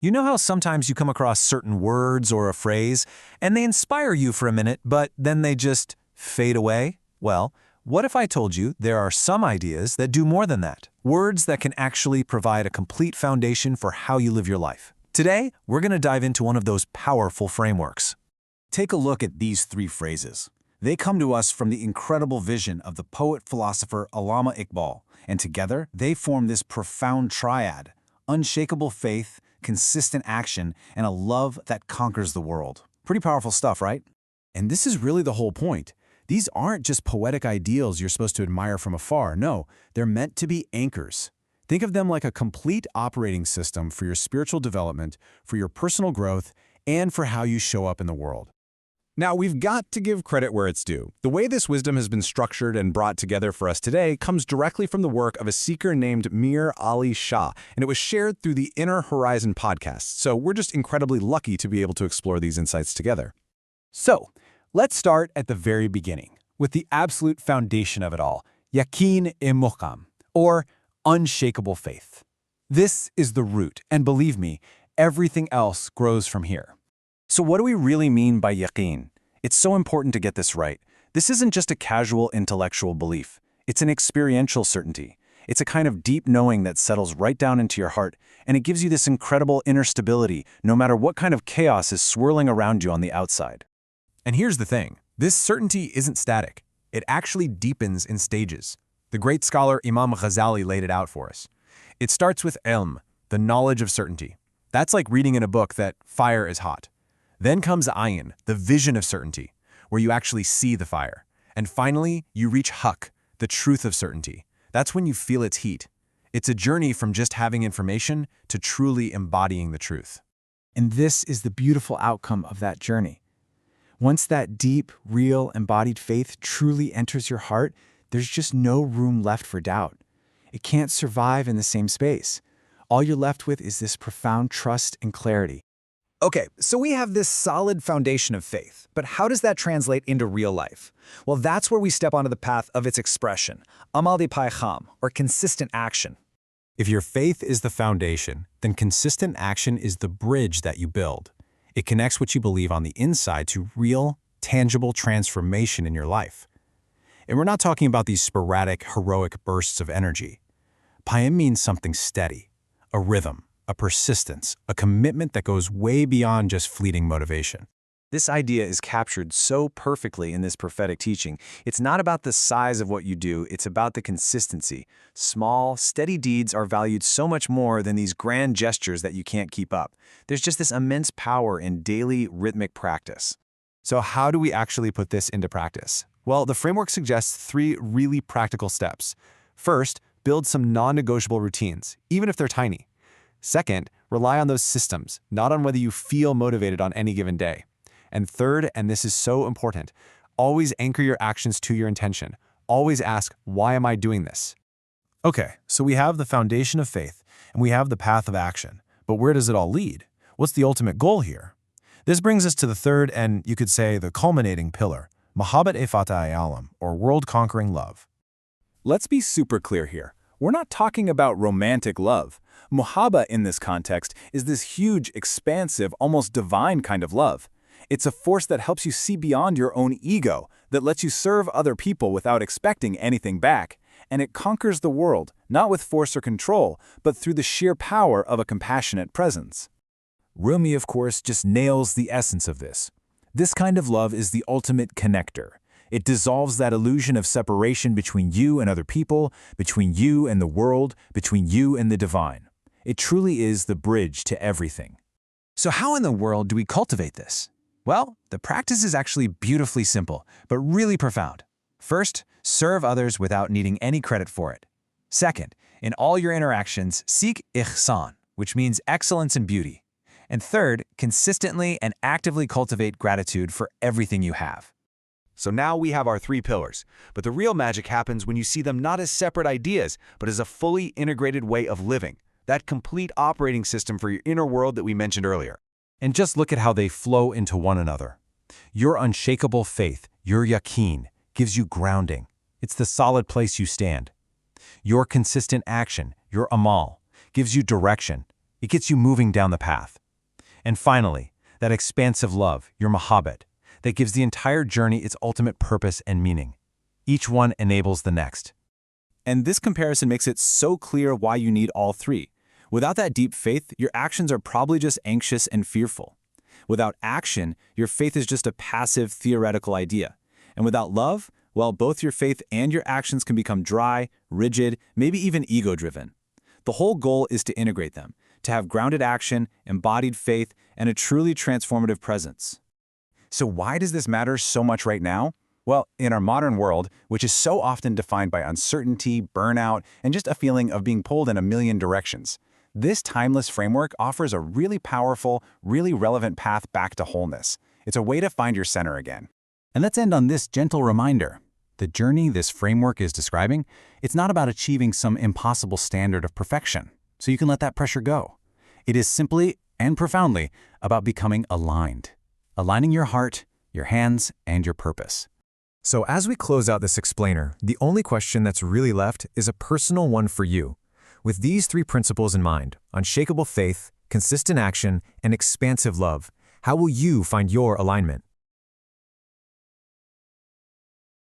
You know how sometimes you come across certain words or a phrase, and they inspire you for a minute, but then they just fade away? Well, what if I told you there are some ideas that do more than that? Words that can actually provide a complete foundation for how you live your life. Today, we're going to dive into one of those powerful frameworks. Take a look at these three phrases. They come to us from the incredible vision of the poet-philosopher Allama Iqbal, and together they form this profound triad: unshakable faith, consistent action, and a love that conquers the world. Pretty powerful stuff, right? And this is really the whole point. These aren't just poetic ideals you're supposed to admire from afar. No, they're meant to be anchors. Think of them like a complete operating system for your spiritual development, for your personal growth, and for how you show up in the world. Now, we've got to give credit where it's due. The way this wisdom has been structured and brought together for us today comes directly from the work of a seeker named Mir Ali Shah, and it was shared through the Inner Horizon podcast. So we're just incredibly lucky to be able to explore these insights together. So, let's start at the very beginning, with the absolute foundation of it all, Yaqeen-e-Muhkam, or unshakable faith. This is the root, and believe me, everything else grows from here. So what do we really mean by yaqeen? It's so important to get this right. This isn't just a casual intellectual belief. It's an experiential certainty. It's a kind of deep knowing that settles right down into your heart, and it gives you this incredible inner stability, no matter what kind of chaos is swirling around you on the outside. And here's the thing. This certainty isn't static. It actually deepens in stages. The great scholar Imam Ghazali laid it out for us. It starts with ilm, the knowledge of certainty. That's like reading in a book that fire is hot. Then comes ayn, the vision of certainty, where you actually see the fire. And finally, you reach haqq, the truth of certainty. That's when you feel its heat. It's a journey from just having information to truly embodying the truth. And this is the beautiful outcome of that journey. Once that deep, real, embodied faith truly enters your heart, there's just no room left for doubt. It can't survive in the same space. All you're left with is this profound trust and clarity. Okay, so we have this solid foundation of faith, but how does that translate into real life? Well, that's where we step onto the path of its expression, Amal-e-Paiham, or consistent action. If your faith is the foundation, then consistent action is the bridge that you build. It connects what you believe on the inside to real, tangible transformation in your life. And we're not talking about these sporadic, heroic bursts of energy. Paiham means something steady, a rhythm, a persistence, a commitment that goes way beyond just fleeting motivation. This idea is captured so perfectly in this prophetic teaching. It's not about the size of what you do, it's about the consistency. Small, steady deeds are valued so much more than these grand gestures that you can't keep up. There's just this immense power in daily, rhythmic practice. So how do we actually put this into practice? Well, the framework suggests 3 really practical steps. First, build some non-negotiable routines, even if they're tiny. Second, rely on those systems, not on whether you feel motivated on any given day. And third, and this is so important, always anchor your actions to your intention. Always ask, why am I doing this? Okay, so we have the foundation of faith, and we have the path of action. But where does it all lead? What's the ultimate goal here? This brings us to the third, and you could say the culminating pillar, Muhabbat-e-Fateh-e-Aalam, or world-conquering love. Let's be super clear here. We're not talking about romantic love. Muhabba in this context is this huge, expansive, almost divine kind of love. It's a force that helps you see beyond your own ego, that lets you serve other people without expecting anything back. And it conquers the world, not with force or control, but through the sheer power of a compassionate presence. Rumi, of course, just nails the essence of this. This kind of love is the ultimate connector. It dissolves that illusion of separation between you and other people, between you and the world, between you and the divine. It truly is the bridge to everything. So how in the world do we cultivate this? Well, the practice is actually beautifully simple, but really profound. First, serve others without needing any credit for it. Second, in all your interactions, seek ihsan, which means excellence and beauty. And third, consistently and actively cultivate gratitude for everything you have. So now we have our 3 pillars, but the real magic happens when you see them not as separate ideas, but as a fully integrated way of living, that complete operating system for your inner world that we mentioned earlier. And just look at how they flow into one another. Your unshakable faith, your yaqeen, gives you grounding. It's the solid place you stand. Your consistent action, your amal, gives you direction. It gets you moving down the path. And finally, that expansive love, your Muhabbat, that gives the entire journey its ultimate purpose and meaning. Each one enables the next. And this comparison makes it so clear why you need all three. Without that deep faith, your actions are probably just anxious and fearful. Without action, your faith is just a passive, theoretical idea. And without love, well, both your faith and your actions can become dry, rigid, maybe even ego-driven. The whole goal is to integrate them, to have grounded action, embodied faith, and a truly transformative presence. So why does this matter so much right now? Well, in our modern world, which is so often defined by uncertainty, burnout, and just a feeling of being pulled in a million directions, this timeless framework offers a really powerful, really relevant path back to wholeness. It's a way to find your center again. And let's end on this gentle reminder. The journey this framework is describing, it's not about achieving some impossible standard of perfection, so you can let that pressure go. It is simply and profoundly about becoming aligned. Aligning your heart, your hands, and your purpose. So as we close out this explainer, the only question that's really left is a personal one for you. With these three principles in mind, unshakable faith, consistent action, and expansive love, how will you find your alignment?